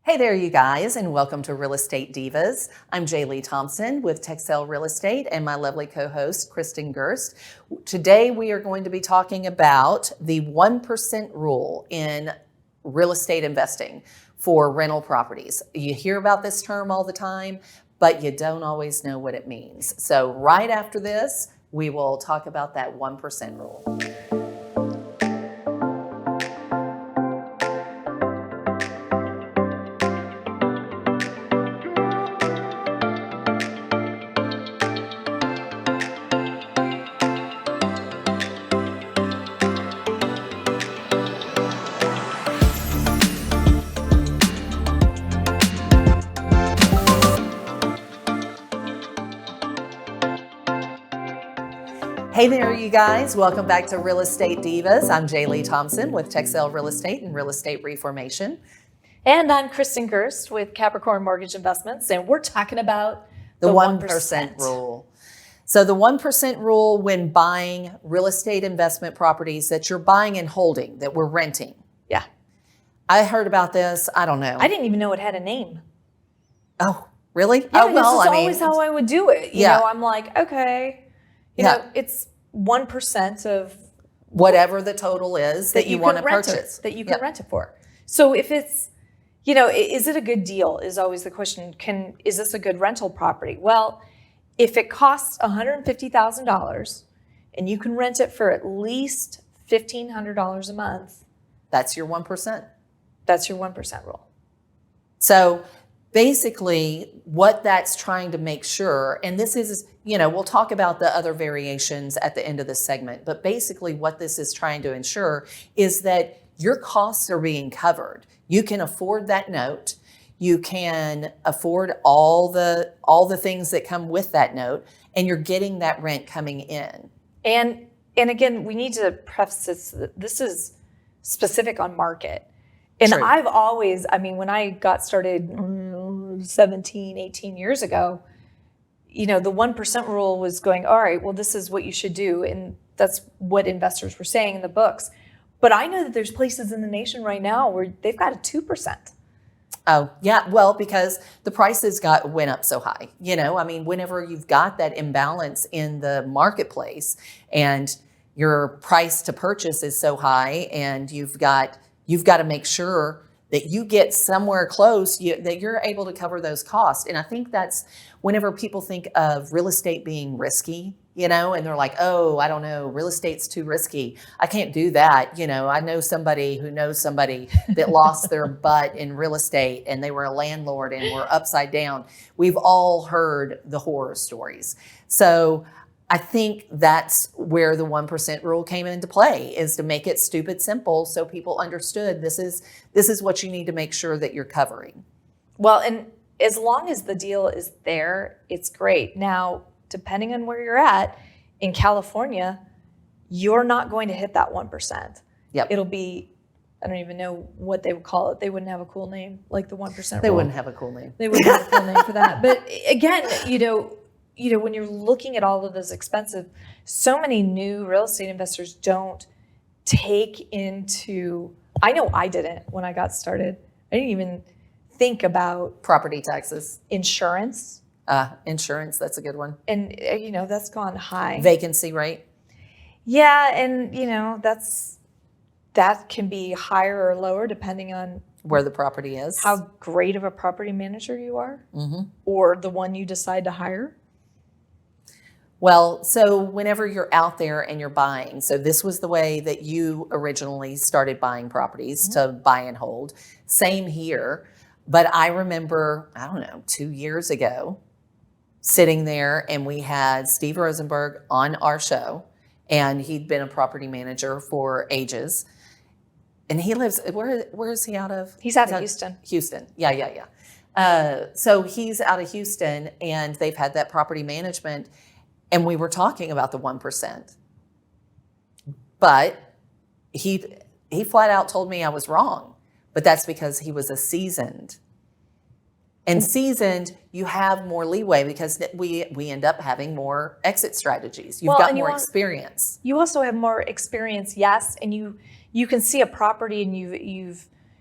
Hey there, you guys, and welcome to Real Estate Divas. I'm Jer'Leigh Thompson with Texel Real Estate and my lovely co-host, Kristin Gerst. Today, we are going to be talking about the 1% rule in real estate investing for rental properties. You hear about this term all the time, but you don't always know what it means. So right after this, we will talk about that 1% rule. Hey there, you guys. Welcome back to Real Estate Divas. I'm Jer'Leigh Thompson with Texel Real Estate and Real Estate Reformation. And I'm Kristin Gerst with Capricorn Mortgage Investments, and we're talking about the 1% rule. So the 1% rule when buying real estate investment properties that you're buying and holding, that we're renting. Yeah. I heard about this. I don't know. I didn't even know it had a name. Oh, really? Yeah, oh, well, this is always how I would do it. You know, I'm like, okay, you know, it's 1% of whatever the total is that you want to purchase. That you can rent it for. So if it's, you know, is it a good deal is always the question. Is this a good rental property? Well, if it costs $150,000 and you can rent it for at least $1,500 a month. That's your 1%. That's your 1% rule. So basically what that's trying to make sure, and this is, you know, we'll talk about the other variations at the end of this segment, but basically what this is trying to ensure is that your costs are being covered. You can afford that note. You can afford all the things that come with that note, and you're getting that rent coming in. And again, we need to preface this is specific on market. And True. I've always, I mean, when I got started 17, 18 years ago, you know, the 1% rule was going, all right, well, this is what you should do. And that's what investors were saying in the books. But I know that there's places in the nation right now where they've got a 2%. Oh, yeah. Well, because the prices went up so high. You know, I mean, whenever you've got that imbalance in the marketplace and your price to purchase is so high, and you've got to make sure that you get somewhere close, that you're able to cover those costs. And I think that's whenever people think of real estate being risky, you know, and they're like, oh, I don't know, real estate's too risky. I can't do that. You know, I know somebody who knows somebody that lost their butt in real estate, and they were a landlord and were upside down. We've all heard the horror stories. So I think that's where the 1% rule came into play, is to make it stupid simple so people understood this is what you need to make sure that you're covering. Well, and as long as the deal is there, it's great. Now, depending on where you're at, in California, you're not going to hit that 1%. Yep. It'll be, I don't even know what they would call it. They wouldn't have a cool name like the 1% They rule. wouldn't have a cool name. They wouldn't have a cool name for that. But again, you know, when you're looking at all of those expensive, so many new real estate investors don't take into, I know I didn't when I got started. I didn't even think about property taxes. Insurance. Insurance, that's a good one. And, you know, that's gone high. Vacancy rate. Yeah, and, you know, that can be higher or lower depending on where the property is. How great of a property manager you are, or the one you decide to hire. Well, so whenever you're out there and you're buying, so this was the way that you originally started buying properties, to buy and hold. Same here. But I remember, I don't know, 2 years ago, sitting there, and we had Steve Rosenberg on our show, and he'd been a property manager for ages. And he lives, where is he out of? He's out of Houston. Houston, yeah. So he's out of Houston, and they've had that property management. And we were talking about the 1%. But he flat out told me I was wrong. But that's because he was a seasoned. And seasoned, you have more leeway because we end up having more exit strategies. You've got more experience. You also have more experience, yes, and you can see a property and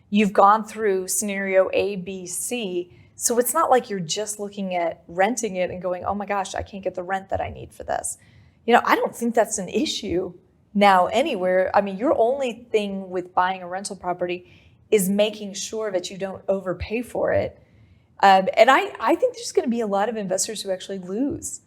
You've gone through scenario A, B, C. So it's not like you're just looking at renting it and going, oh my gosh, I can't get the rent that I need for this. I don't think that's an issue now anywhere. I mean, your only thing with buying a rental property is making sure that you don't overpay for it. And I think there's going to be a lot of investors who actually lose,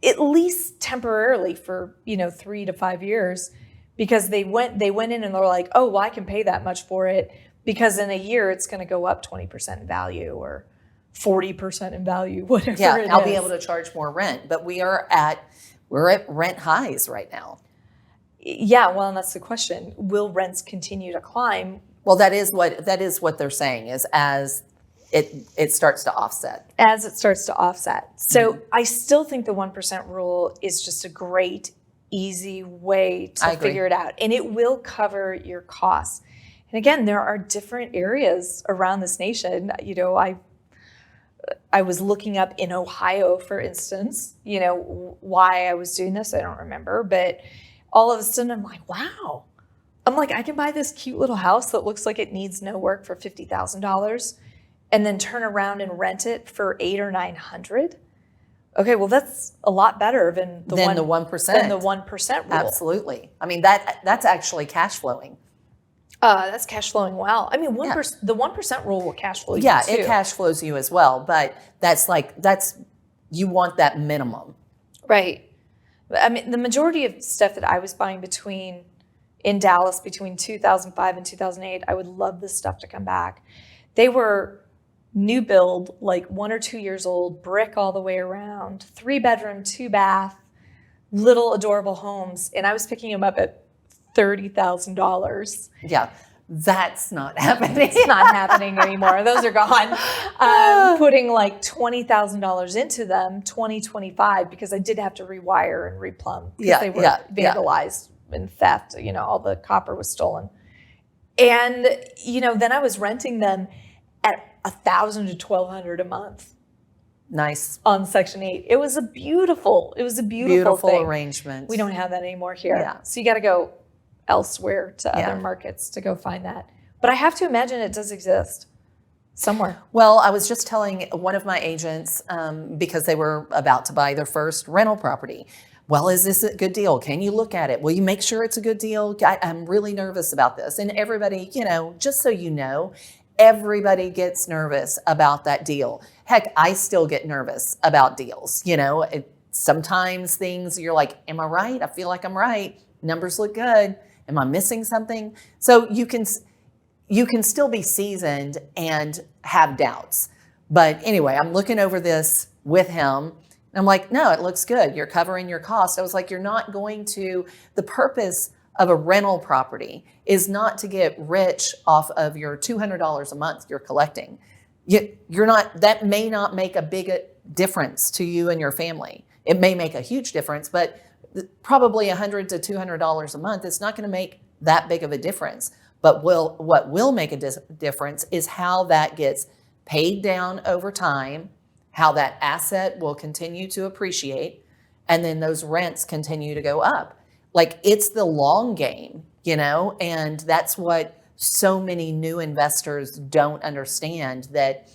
at least temporarily for 3 to 5 years, because they went in and they're like, oh, well, I can pay that much for it because in a year it's going to go up 20% in value or 40% in value, whatever. Yeah, it I'll is. be able to charge more rent, but we're at rent highs right now. Yeah, well, and that's the question. Will rents continue to climb? Well, that is what they're saying, is as it starts to offset. As it starts to offset. So I still think the 1% rule is just a great, easy way to figure it out. And it will cover your costs. And again, there are different areas around this nation. I was looking up in Ohio, for instance, why I was doing this, I don't remember. But all of a sudden I'm like, wow. I'm like, I can buy this cute little house that looks like it needs no work for $50,000 and then turn around and rent it for $800 or $900. Okay, well, that's a lot better than the 1%. Than the 1% rule. Absolutely. I mean, that's actually cash flowing. That's cash flowing well. I mean, the 1% rule will cash flow you too. Yeah, it cash flows you as well, but that's you want that minimum. Right. I mean, the majority of stuff that I was buying in Dallas between 2005 and 2008, I would love this stuff to come back. They were new build, like 1 or 2 years old, brick all the way around, 3-bedroom, 2-bath, little adorable homes. And I was picking them up at $30,000. Yeah, that's not happening. It's not happening anymore. Those are gone. Putting like $20,000 into them, 2025, because I did have to rewire and replumb because they were vandalized and theft. All the copper was stolen. And, then I was renting them at $1,000 to $1,200 a month. Nice. On Section 8. It was a beautiful thing. Arrangement. We don't have that anymore here. Yeah. So you got to go elsewhere to other markets to go find that. But I have to imagine it does exist somewhere. Well, I was just telling one of my agents, because they were about to buy their first rental property. Well, is this a good deal? Can you look at it? Will you make sure it's a good deal? I'm really nervous about this. And everybody, just so you know, everybody gets nervous about that deal. Heck, I still get nervous about deals. Sometimes things you're like, am I right? I feel like I'm right. Numbers look good. Am I missing something? So you can still be seasoned and have doubts. But anyway, I'm looking over this with him. And I'm like, no, it looks good. You're covering your costs. I was like, the purpose of a rental property is not to get rich off of your $200 a month you're collecting. That may not make a big difference to you and your family. It may make a huge difference, but probably $100 to $200 a month, it's not going to make that big of a difference. But what will make a difference is how that gets paid down over time, how that asset will continue to appreciate, and then those rents continue to go up. Like, it's the long game, and that's what so many new investors don't understand, that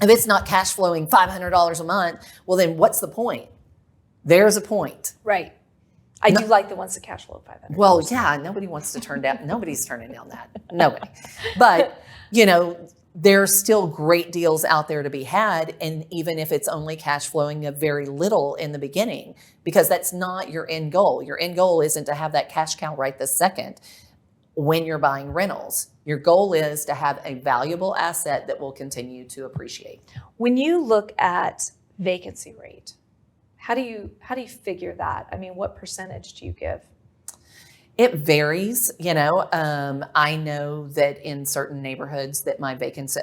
if it's not cash flowing $500 a month, well, then what's the point? There's a point. Right. I do like the ones that cash flow $500. Well, yeah, nobody wants to turn down, nobody's turning down that. Nobody. But, there's still great deals out there to be had. And even if it's only cash flowing a very little in the beginning, because that's not your end goal. Your end goal isn't to have that cash cow right this second when you're buying rentals. Your goal is to have a valuable asset that will continue to appreciate. When you look at vacancy rate, how do you figure that? I mean, what percentage do you give? It varies, I know that in certain neighborhoods that my vacancy,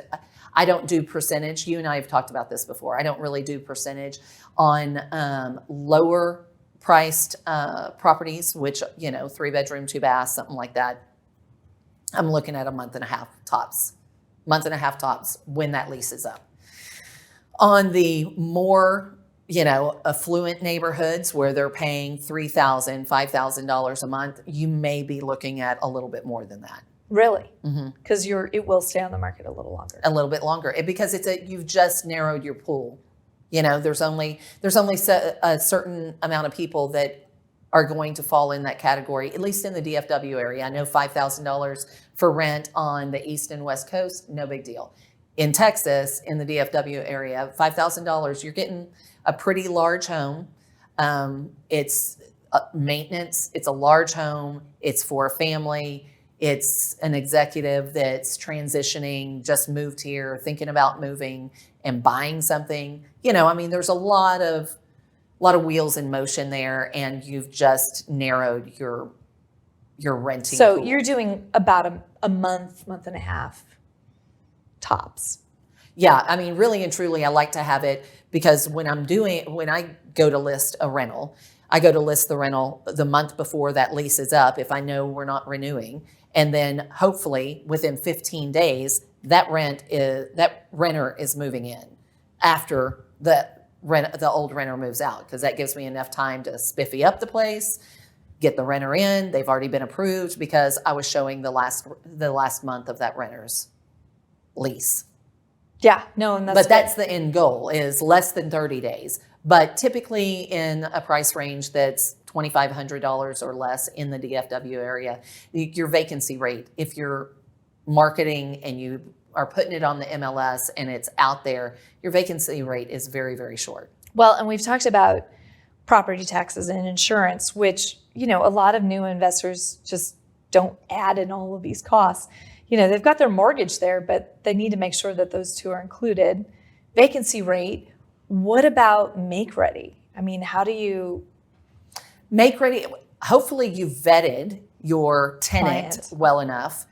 I don't do percentage. You and I have talked about this before. I don't really do percentage on lower priced properties, which, 3-bedroom, 2-bath, something like that. I'm looking at a month and a half tops when that lease is up. On the more affluent neighborhoods where they're paying $3,000, $5,000 a month, you may be looking at a little bit more than that. Really? Because it will stay on the market a little longer. A little bit longer because you've just narrowed your pool. There's only a certain amount of people that are going to fall in that category, at least in the DFW area. I know $5,000 for rent on the East and West Coast, no big deal. In Texas, in the DFW area, $5,000, you're getting a pretty large home. It's maintenance. It's a large home. It's for a family. It's an executive that's transitioning, just moved here, thinking about moving and buying something. There's a lot of wheels in motion there, and you've just narrowed your renting So pool. you're doing about a month and a half tops. Yeah, really and truly, I like to have it because when I go to list a rental, I go to list the rental the month before that lease is up if I know we're not renewing. And then hopefully within 15 days, that renter is moving in after the old renter moves out, because that gives me enough time to spiffy up the place, get the renter in. They've already been approved because I was showing the last month of that renter's lease. Yeah, no, and That's the end goal, is less than 30 days. But typically in a price range that's $2,500 or less in the DFW area, your vacancy rate, if you're marketing and you are putting it on the MLS and it's out there, your vacancy rate is very, very short. Well, and we've talked about property taxes and insurance, which, a lot of new investors just don't add in all of these costs. They've got their mortgage there, but they need to make sure that those two are included. Vacancy rate. What about make ready? How do you make ready? Hopefully you vetted your tenant Client. well enough.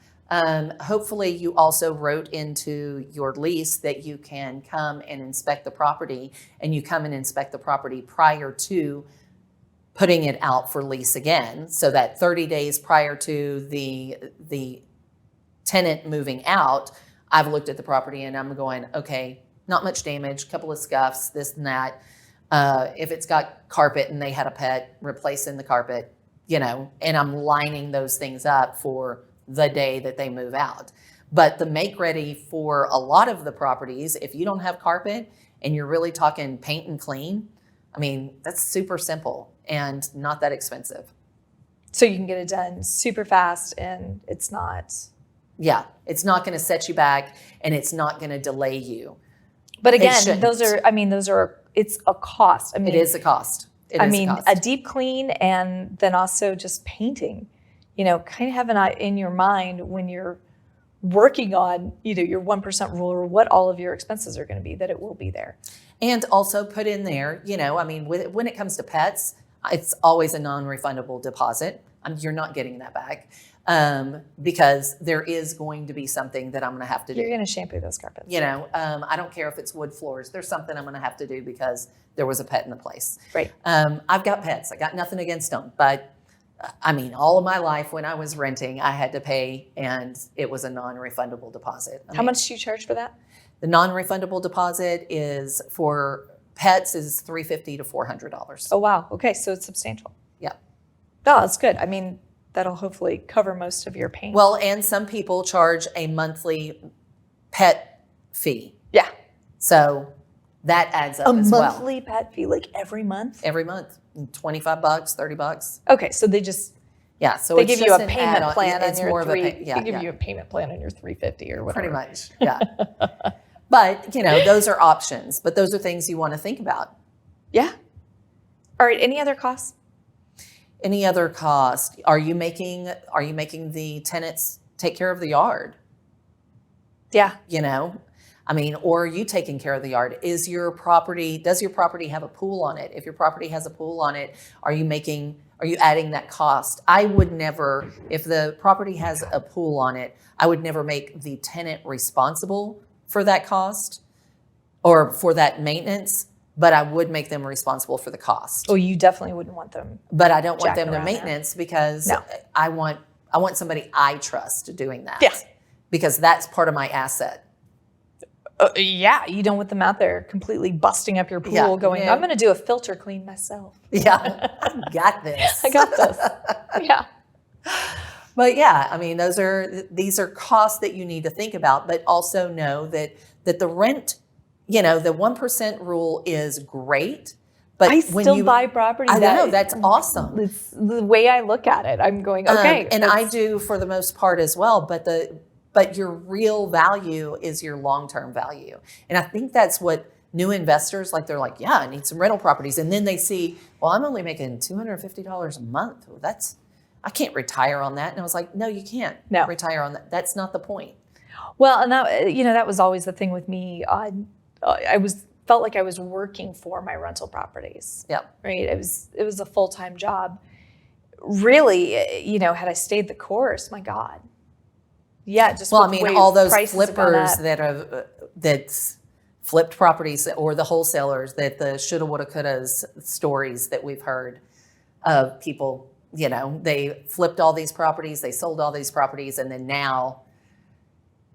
Hopefully you also wrote into your lease that you can come and inspect the property, and you come and inspect the property prior to putting it out for lease again, so that 30 days prior to the tenant moving out, I've looked at the property and I'm going, okay, not much damage, couple of scuffs, this and that. If it's got carpet and they had a pet, replacing the carpet, and I'm lining those things up for the day that they move out. But the make ready for a lot of the properties, if you don't have carpet and you're really talking paint and clean, that's super simple and not that expensive. So you can get it done super fast, and it's not. Yeah, it's not going to set you back, and it's not going to delay you. But again, those are, it's a cost. It is a cost. A deep clean, and then also just painting, kind of have in your mind when you're working on, your 1% rule or what all of your expenses are going to be, that it will be there. And also put in there, when it comes to pets, it's always a non-refundable deposit. You're not getting that back. Because there is going to be something that I'm going to have to do. You're going to shampoo those carpets. I don't care if it's wood floors. There's something I'm going to have to do because there was a pet in the place. Right. I've got pets. I got nothing against them. But, all of my life when I was renting, I had to pay, and it was a non-refundable deposit. How much do you charge for that? The non-refundable deposit is for pets is $350 to $400. Oh, wow. Okay, so it's substantial. Yeah. Oh, that's good. That'll hopefully cover most of your pain. Well, and some people charge a monthly pet fee. Yeah. So that adds up as well. A monthly pet fee, like every month? Every month, $25, $30. Okay, so they just so they it's give you just a an payment add-on. plan on It's your more three. of a They give you a payment plan on your $350 or whatever. pretty much. Yeah. But those are options. But those are things you want to think about. Yeah. All right. Any other costs? Any other cost? Are you making the tenants take care of the yard? Yeah. Or are you taking care of the yard? Does your property have a pool on it? If your property has a pool on it, are you adding that cost? I would never, if the property has a pool on it, I would never make the tenant responsible for that cost or for that maintenance, but I would make them responsible for the cost. Oh, you definitely wouldn't want them. But I don't want jacking them to around maintenance because No. I want somebody I trust doing that. Yeah. Because that's part of my asset. Yeah, you don't want them out there completely busting up your pool Yeah, going, no. I'm going to do a filter clean myself. Yeah, I got this. I got this. Yeah. But yeah, I mean, these are costs that you need to think about, but also know that the rent, the 1% rule is great. But I when still you buy property. I know, that's awesome. It's the way I look at it. I'm going, okay. And I do for the most part as well, but your real value is your long-term value. And I think that's what new investors, like, they're like, yeah, I need some rental properties. And then they see, well, I'm only making $250 a month. Well, I can't retire on that. And I was like, no, you can't retire on that. That's not the point. Well, and that was always the thing with me. Felt like I was working for my rental properties. Yep. Right. It was a full-time job. Really, had I stayed the course, my God. Yeah. Just all those flippers that that's flipped properties, or the wholesalers, that the shoulda, woulda, couldas stories that we've heard of people, they flipped all these properties, they sold all these properties, and then now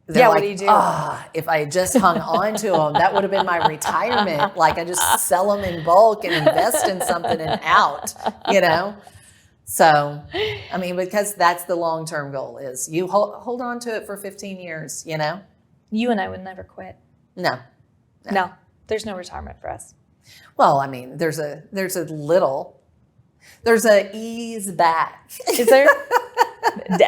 they're like, what do you do? If I had just hung on to them, that would have been my retirement. Like, I just sell them in bulk and invest in something and out, So, I mean, because that's the long-term goal, is you hold on to it for 15 years, You and I would never quit. No, there's no retirement for us. Well, I mean, there's a ease back. Is there?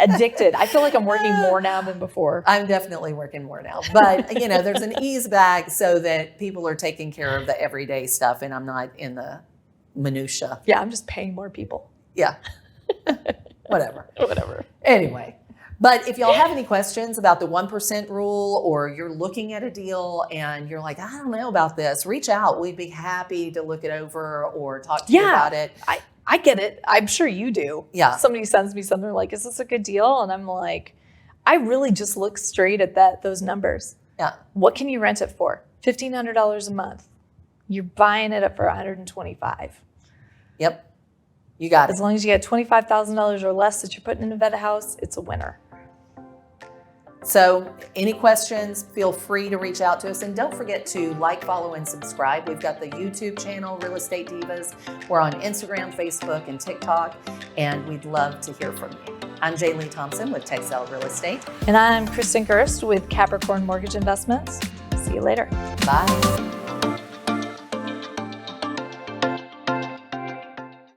Addicted. I feel like I'm working more now than before. I'm definitely working more now, but there's an ease back so that people are taking care of the everyday stuff, and I'm not in the minutia. Yeah, I'm just paying more people. Yeah, whatever. Anyway. But if y'all have any questions about the 1% rule, or you're looking at a deal and you're like, I don't know about this, reach out. We'd be happy to look it over or talk to you about it. I get it. I'm sure you do. Yeah. Somebody sends me something like, is this a good deal? And I'm like, I really just look straight at those numbers. Yeah. What can you rent it for? $1,500 a month. You're buying it up for $125. Yep. You got it. As long as you get $25,000 or less that you're putting in a vet house, it's a winner. So any questions, feel free to reach out to us. And don't forget to like, follow, and subscribe. We've got the YouTube channel, Real Estate Divas. We're on Instagram, Facebook, and TikTok, and we'd love to hear from you. I'm Jer'Leigh Thompson with Texel Real Estate. And I'm Kristin Gerst with Capricorn Mortgage Investments. See you later. Bye.